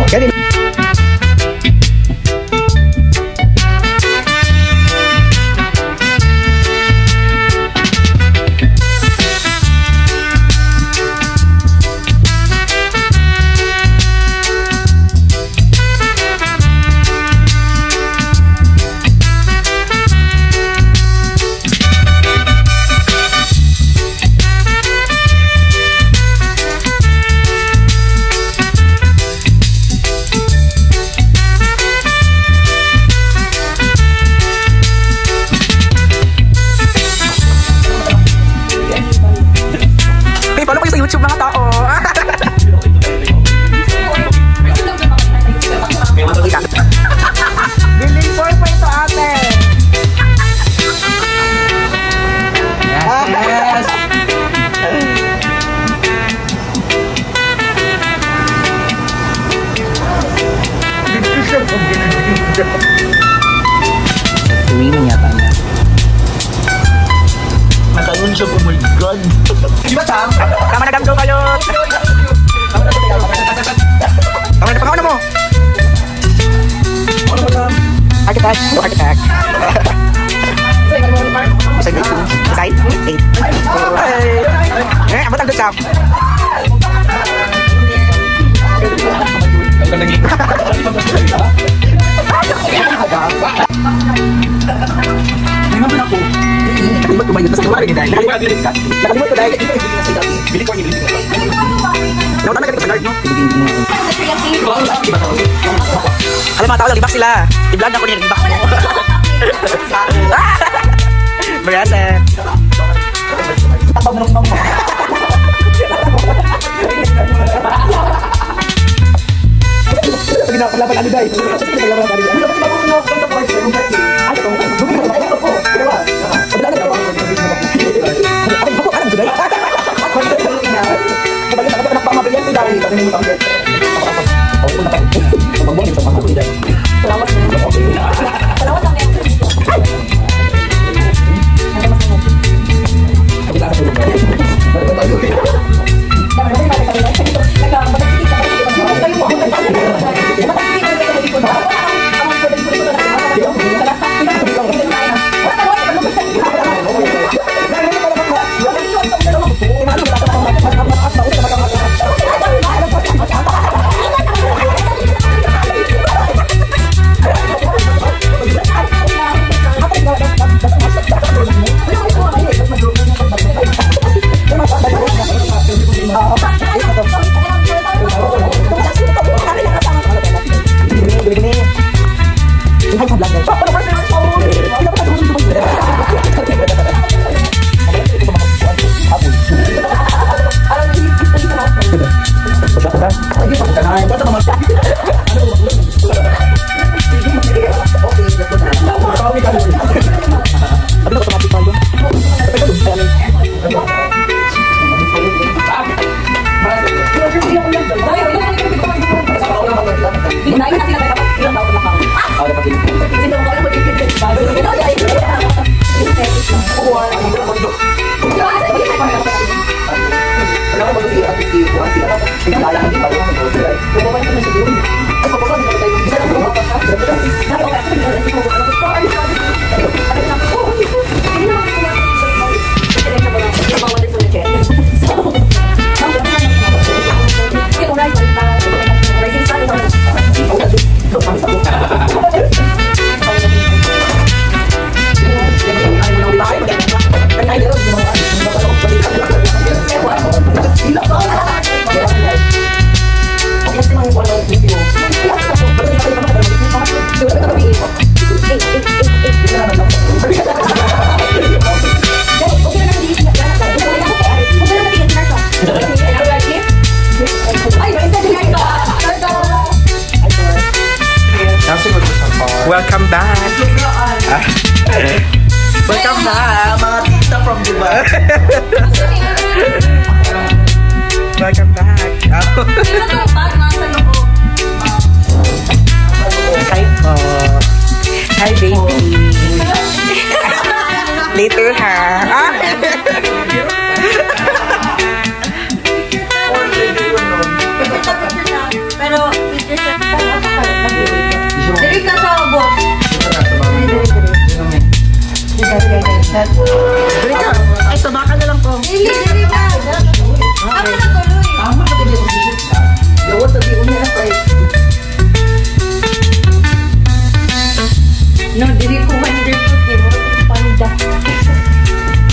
Kevin. YouTube mga tao. Building 4 pa ito ate. Yes. Tuwing yata niya. Nakaroon siya, oh my god. Di ba Sam? Tama na gamdo kayo. Okay na pangalan mo. Ano ba Sam? Architect. No architect. Side 8. Side 8. Eh, abot ang Sam. Naman ako. Nakalimot ko ba yun? Nakalimot ko dahil. Nakalimot ko dahil. Bili ko yun. Nautan na ganito sa guard, no? Alam mga tao, nag-ibak sila. I-vlog ako niya, nag-ibak mo. Maganda. Tapag na lang mo. Paglaban ano dahil? Paglaban ano dahil? Welcome back. Welcome back. Mga tita from Dubai. Welcome back. Hi po. Hi baby. Later ha. Pero Dili ka sa boss. Dali ka. Ay, tabakan na lang ko. Dili ka. Ako na tuloy. Tama ka din yung shoot ka. Lawas sa diun niya pa. No, dili ko 100 puti. Panda.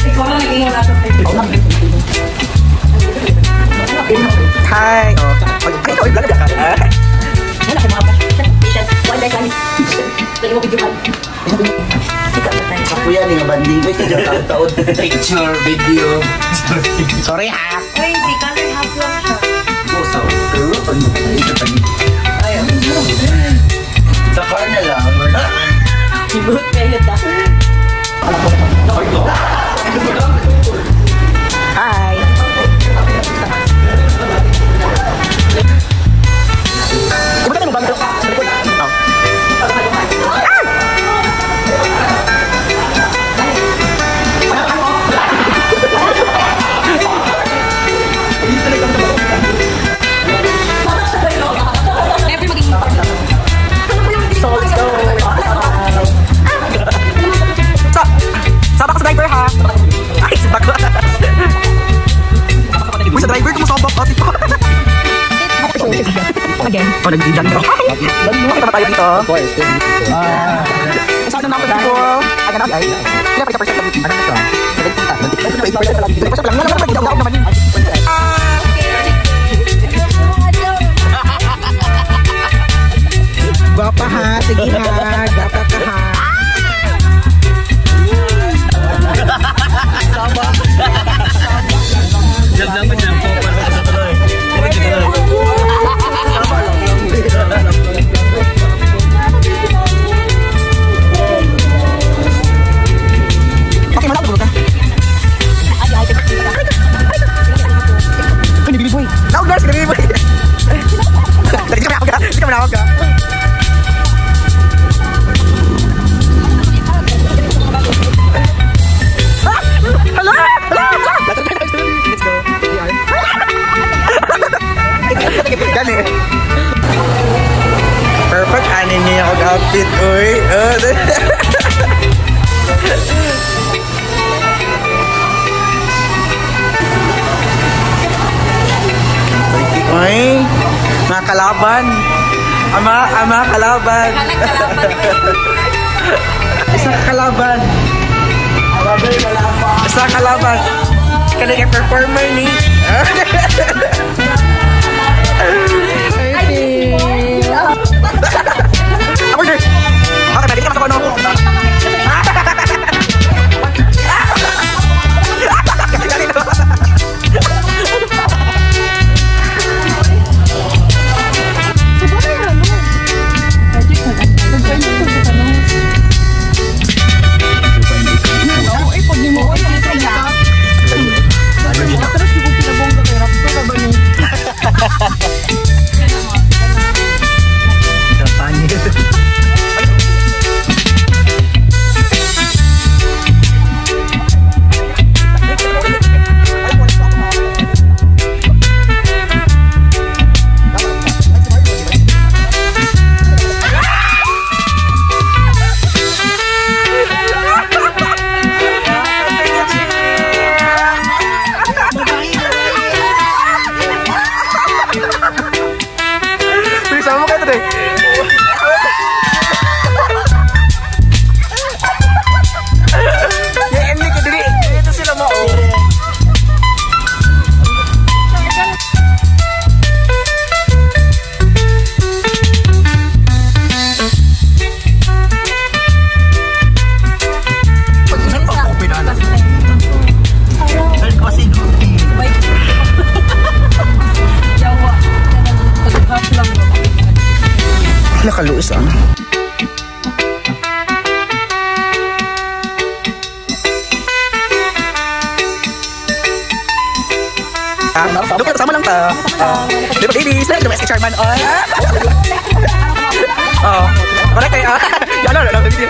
Ikaw lang naging wala sa Hi. Oh. Ay, ikaw, vlog ka. wala ka mga patient. Wala ka ni. Dali mo video. Ako yan yung banding ko. Isa taon-taon. Picture, video. Sorry ha. Uy, si color half lang siya. Bosa. Pero pag makita pa niyo. Sa car na lang. Ibut kayo ta. Hi. Ibutan mo ba? Oh. Sabak sa driver ha. Ay, sabak ko. Uy, sa driver tumusabak ka dito. Again. Oh, nag-djan ko. Makita ba tayo dito? Saan na ako dito? Aga na, ay. Kaya pa percent lang dito. Ano na ito? 7% lang dito. 7% lang. Wala naman, daw naman yun. Gwapa ha, sige ha. Gwapa ka ha. Jam lang jam po. Okay, malaki bro ka. Ay, nagiliboy. Now, guys, nagiliboy. Hindi ka manawag ka. Hindi ka manawag ka. Hala! Let's go. Gani. Perfect. Anin niya ako outfit. Uy. Uy. Mga kalaban. Ama kalaban. Isang kalaban. Isang kalaban. Kaya performer ni. Ako sir. Okay, pwede ka masok ano. Sama kayo today. Ya ini ke diri. Itu sila mo. Nakaluis ah. Look, sama lang ta. Di ba babies? Let's domestic charman on. Oh. Correct kayo. Yalo, ano ba dito?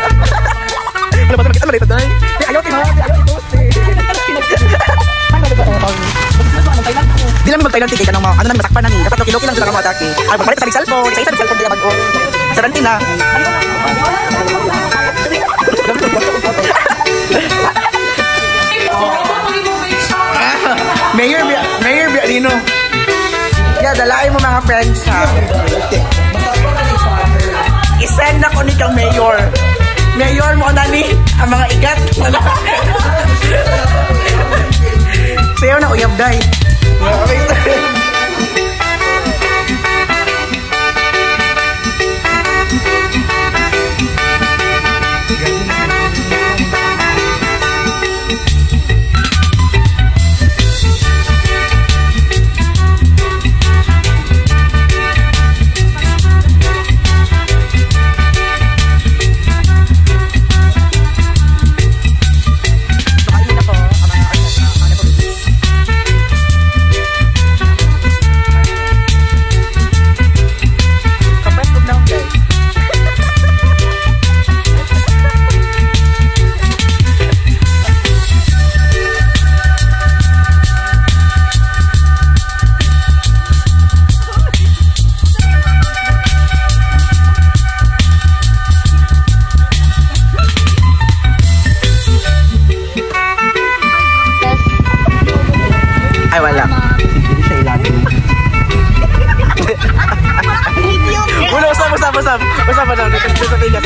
Ano ba kita malito dai? Ayaw tin ha. Di namin magtay penalty kay kanang ano nang masakpan nani. Dapat kiloki lang sila ka mo atake. Ay magpalit sa cellphone, isa sa cellphone diya bag-o. Saranti na. Mayor Bialino. Yeah, dalain mo mga friends ha. I-send ako ni kang mayor. Mayor mo na ni ang mga igat. Sayo na uyab day. Ay, wala. Wala, usap pa daw. Sasabihin niya.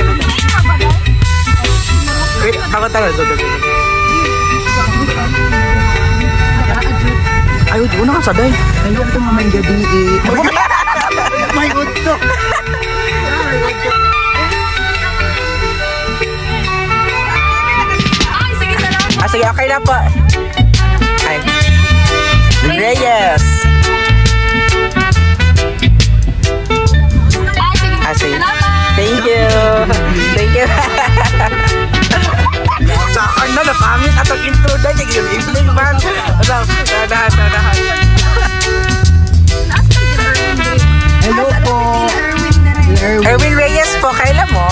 Wait, ako tayo. Ay, una ka saday. Nandun ito mamay gabi may utok. Sige, okay na po. Ay. Reyes. Sige. Thank you. Sa akin na, napangit atong intro dahil yung evening man. Nadahan. Hello po. Erwin Reyes po, kailan mo?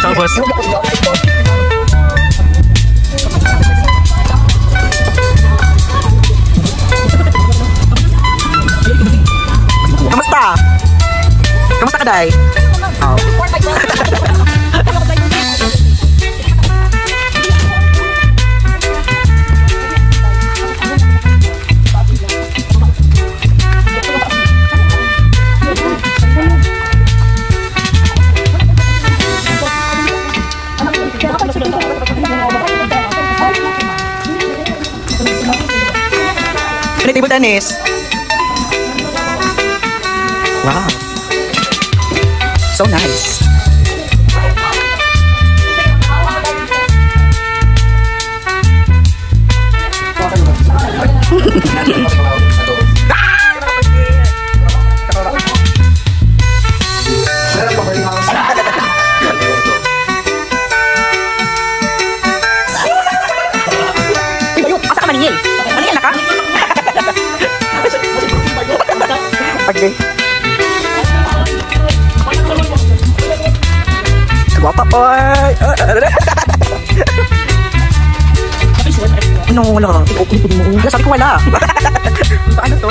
Tapos Kamusta ka, Day? Oh. Ibu Danis. Wow. So nice. Asa ka maningil? Maningil na ka? Okay. Guwapa po. No, wala. Sabi ko wala. Paano to?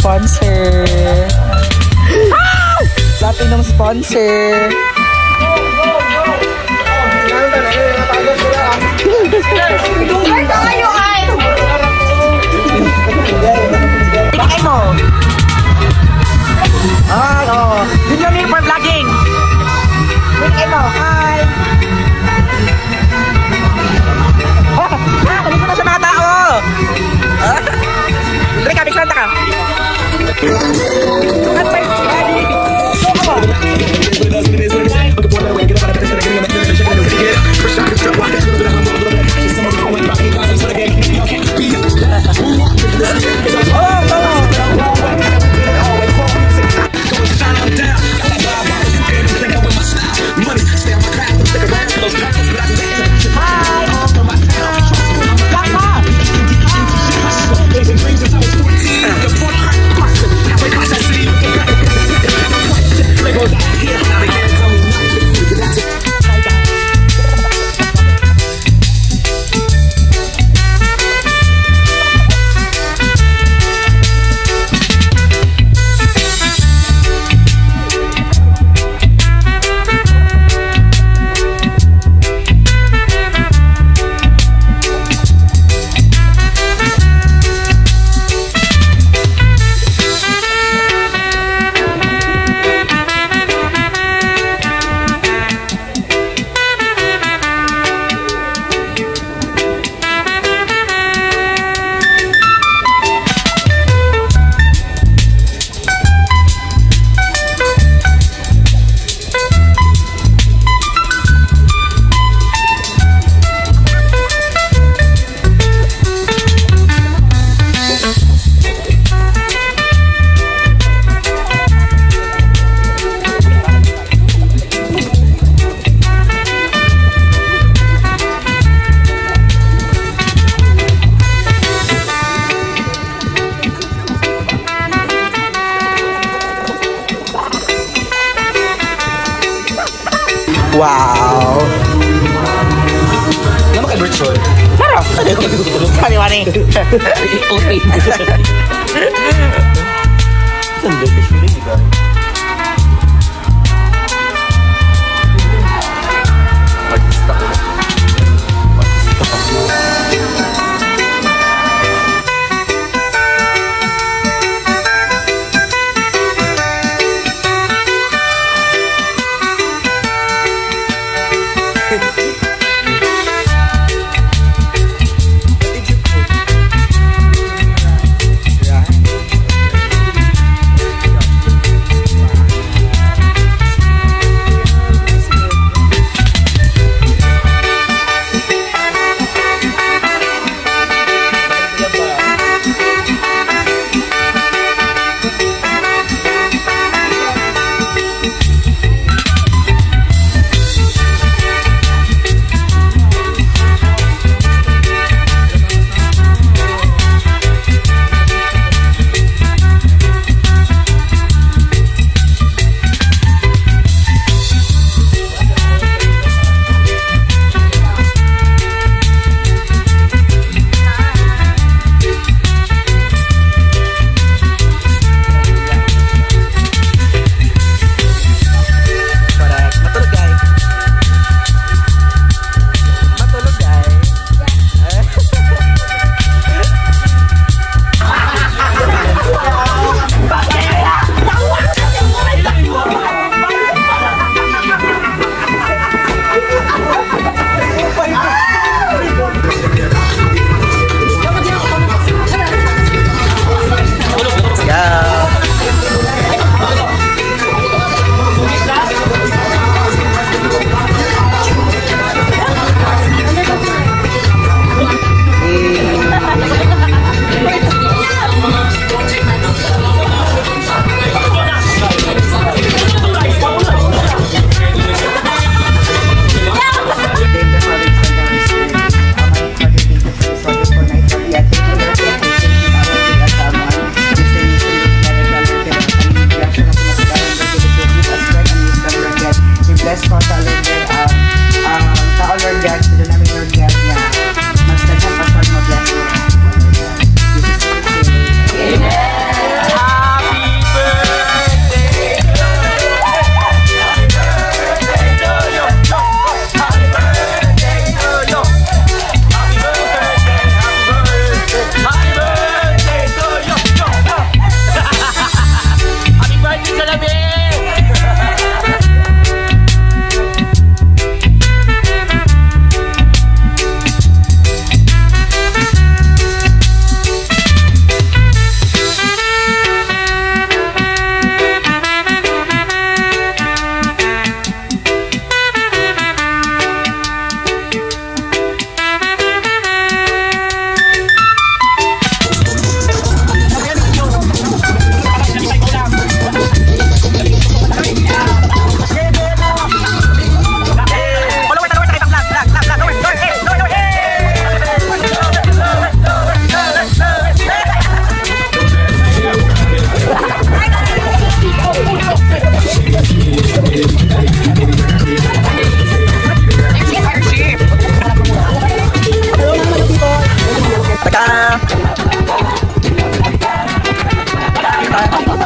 sponsor. Platinum sponsor. Dungay tayo ay! Tingin mo. Ay, oh. Junior Mir for vlogging. Tingin mo. Hi. Nandito na sa mga tao. Dali ka, bigsan ka. At may daddy. Wow. Nama kay Bertson. Tara. Kani-wani. Okay. Sandali, sandali, guys.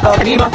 TikTok.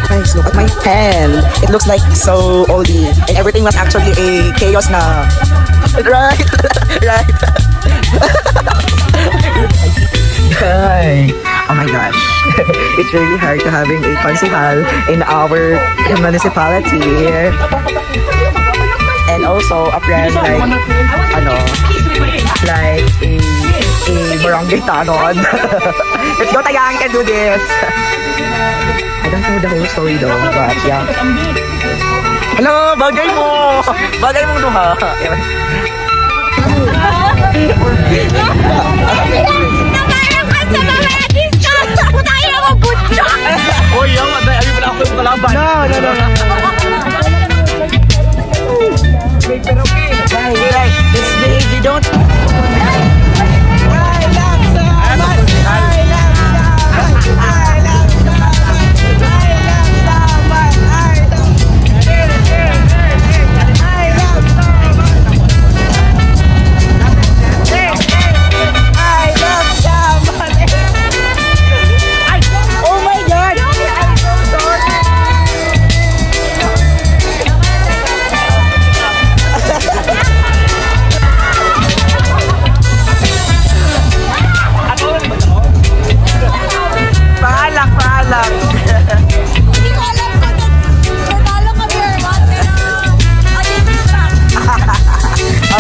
Guys, look at my hand. It looks like so oldie. And everything was actually a chaos na. Right? Right. Hi. Oh my gosh. It's really hard to having a concejal in our municipality. And also a friend like, like a barangay tanod. Let's go, Tayang, can do this. I don't know the whole story though, but yeah. Hello, bagay mo! Bagay mong duha. Nakarang ka sa mga artista! Putahin ako, good luck! Uy, yung ay mo na ako yung kalaban. No. Pero okay. Right. This baby don't...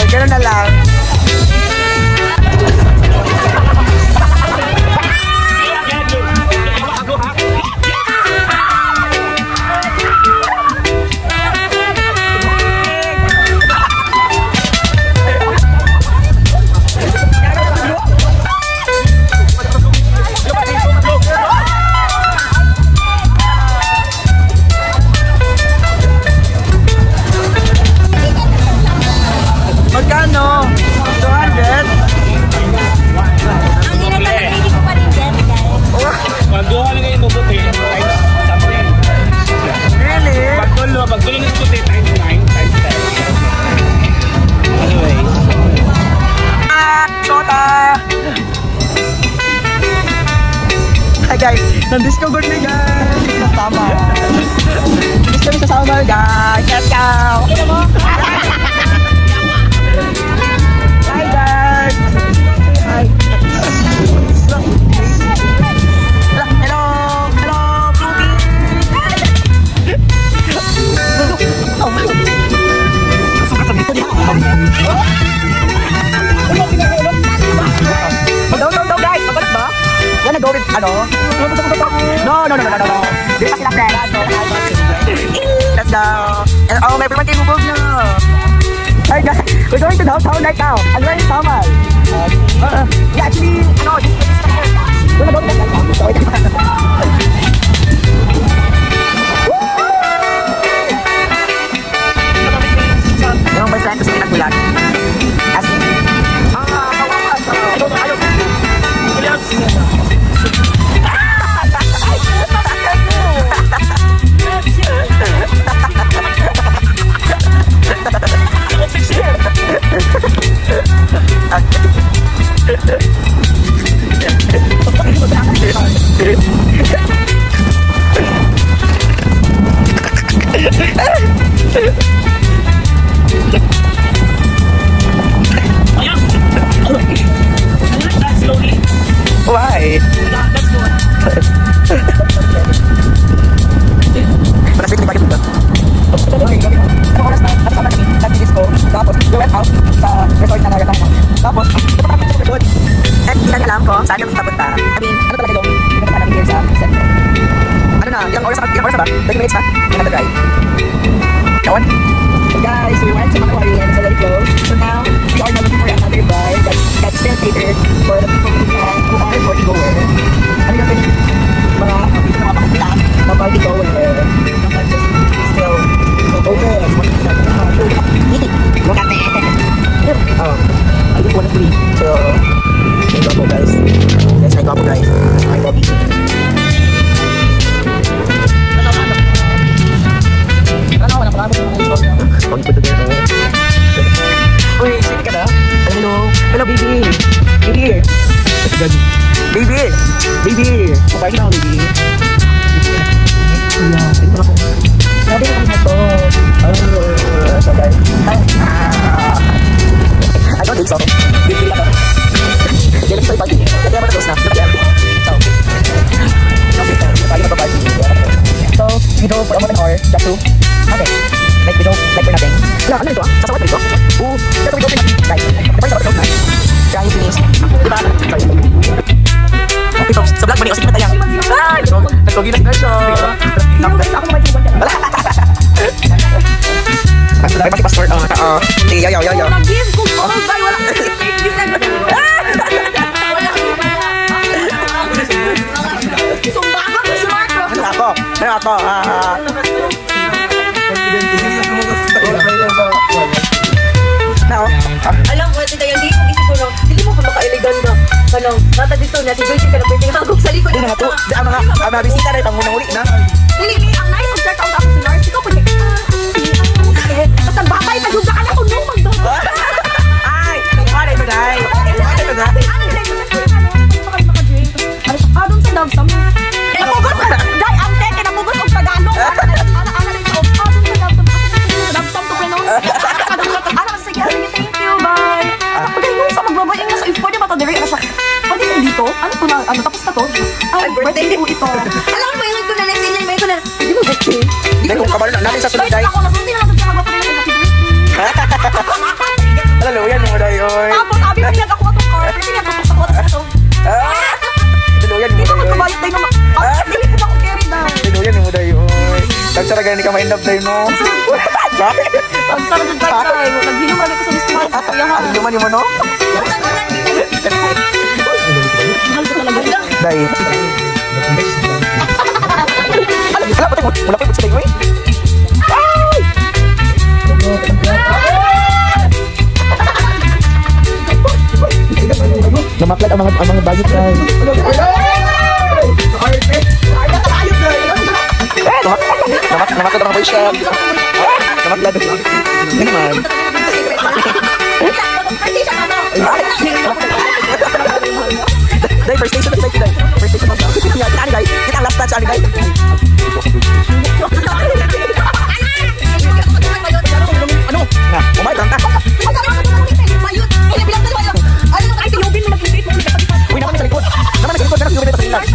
Ganun na lang. Magkano? 200? Ang ginagawa ko pa rin dyan, guys. Pagduha lang kayo mabuti times something. Really? Pagdulo ng puti times 9 times 10. Anyway. Shota! Hi guys, nandiscover ni guys! Sa summer. Nandiscover sa summer guys! Let's go! Hi guys! Hi! Hello! Hello! Fruity! Oh my God! No, guys! Magalit ba? Wanna go with, No. Di pa sila friends. Let's go! And everyone can move na! Hi guys, we're going to downtown right now. I'm wearing Samal. Yeah, actually, we're gonna go to yung may friend ko sa Tagulag. As in, ayaw. Kita niya lang kung saan kami papunta. I mean, ano talaga yung pinagpunta namin here sa center. Ano na, ilang oras na ba? 30 minutes na? Yung nag-drive. Kawan? Guys, we went to Macquarie and it's already closed. So now, we are now looking for another bar that's still catered for the people who are party-goer. Ano yung mga makakita na party-goer na just still open. Look at that. I just want to see. So, may gwapo guys. Yes, may gwapo guys. May gwapo. Uy, sweet ka na? Hello? Hello, baby. Baby. Baby. Baby. Kumain na ako, baby. Ayan, ito na po. Sabi na kami na to. So guys. I don't think so. Baby lang ako. Diyan lang sa ipag. Kaya mo na close na. So, we drove for about an hour just to nothing. Like we drove like for nothing. Wala, ano ito ah? Sasawat ba ito? Oo, that's what we drove for nothing. Right. The first about close na. Trying to finish. Diba? Sorry. Okay folks, sa vlog mo niyo, sige na tayo. Ay! Nagkogi na siya. Ako naman si Wala. Ay, pati passport. Sige, yaw. Nag-give ko po. Bye, wala. Sumbahan ko si Marco. Ano ako? Alam mo, ito yung di ko isip ko no. Hindi mo pa maka-elegan na. Kanang, nata dito na si Joyce ka na pwede hagok sa likod. Hindi na ito. Ang mga bisita na itang unang uli na. Hindi, ang nice of check out ako si Lars. Ikaw pa niya. Basta batay, tagod ka na kung nung magdala. Ay! Ano ito dahil? Ano ito dahil? Ano yung like, maka-drink. Ano siya, doon sa Dabsam. Napugos, dahil ang teke, napugos ang Tagalog. Ano na rin sa doon sa Dabsam. Sa Dabsam to pa noon. Sige, thank you, bye. Pagay nung sa magbabay, yung nasa if pwede ba ito, direct na siya. Pwede mo dito? Ano to na, tapos na to? Ay, birthday ko ito. Alam mo, yung ko na next day, may ko na, hindi mo birthday. Hindi ko kabalo natin sa sunod dahil. Ako, nasunod din natin sa magbabayan ng happy birthday. Alalo, yan mo dahil. Tapos, sabi mo niya, ako itong car. Pwede niya, tapos ako na ito. Alalo, yan mo Hindi ko dahil. magkabayot tayo naman. Hindi ko ako carry down. Alalo, yan mo dahil. Nagsaraga ni ka ma-end up dahil no. Bakit? Ang sarap ng bike tayo. Naghinom kami ko sa listuhan sa kuyahan. Ang luman mo no? Mahal ko talaga. Dahil. Wala pa tayo. Wala pa yung tayo eh. Lumaklat ang mga bagit guys. Lumaklat ang mga boy shop. Lumaklat. Hindi naman. Dahil first station na tayo. First station na tayo. Kita ani guys. Kita ang last touch ani guys. Ano? Na, umay lang ka. Uy, naman sa likod. Naman sa likod. Naman sa likod.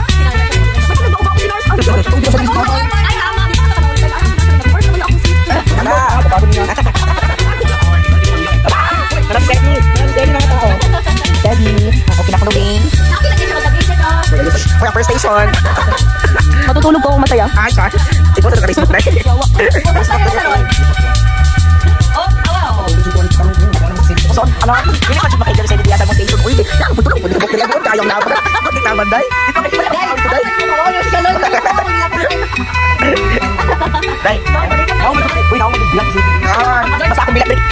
First station. Matutulog ko kung mataya. Ay, sorry. Ito sa Facebook na. So, ano? Hindi pa siya makikita sa inyo mo station. Uy, lang putulog po dito. Kayong na. Bakit naman, day? Day. Uy, ako mag-bilang sa inyo. Basta akong bilang.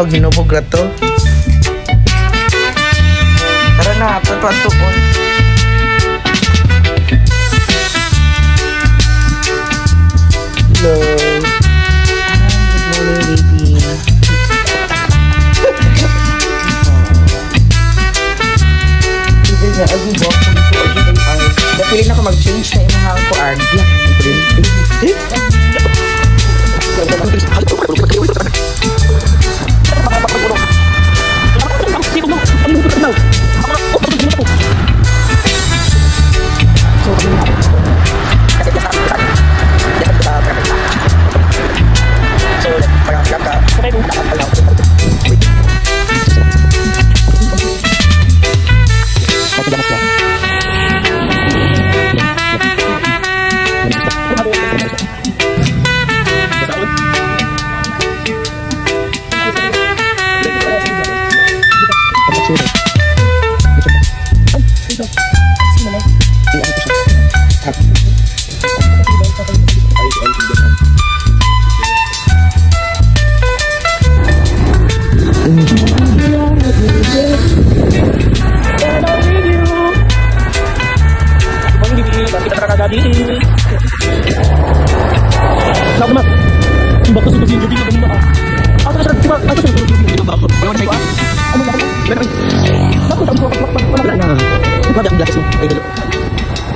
Ginubog na to. Tara na, ato po. Hello. Good morning, baby. Feeling na ako mag-change sa imong kuan.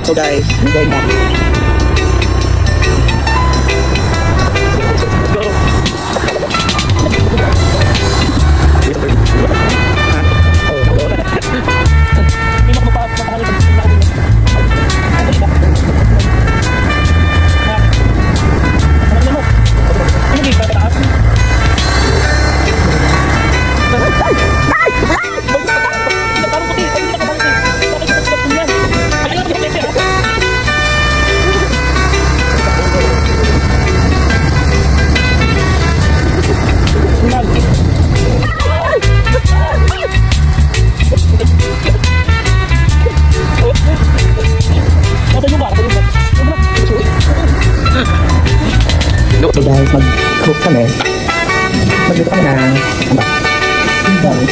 So guys, we're going back. So guys, mag-cook kami. Mag-cook kami ng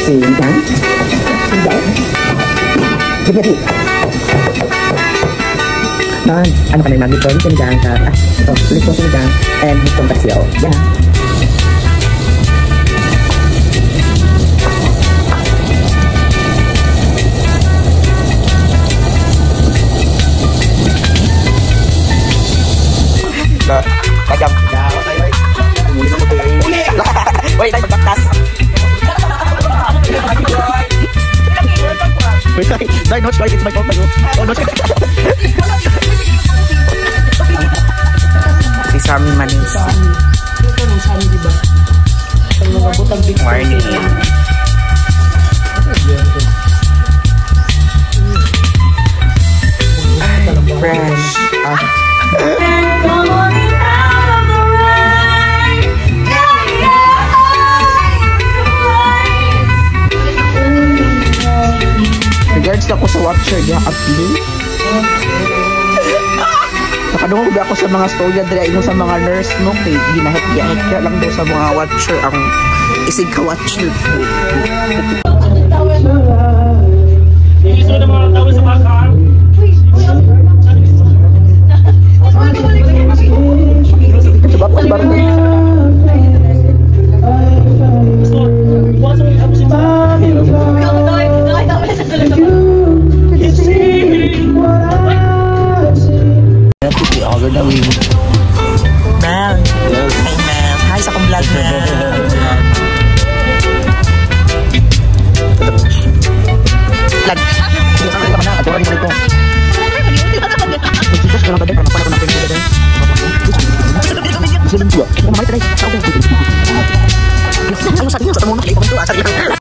sindang. Sindang. Ano kami mag-ipon? Sindang. Lito sindang. And hitong pasiyo. Yan. Kajam. Wait, tayo magbaktas. Wait, tayo not sure it's my fault. Si Sammy Manis. Morning. Fresh. Regards ako sa watcher niya appeal. Nakadungog ba ako sa mga storya dira ino sa mga nurse no kay ginahit lang daw sa mga watcher ang isig ka watcher. Iso na mga tao sa bakal. Coba aku baru Mel. Yes. Hey Mel. Hi sa akong vlog Mel.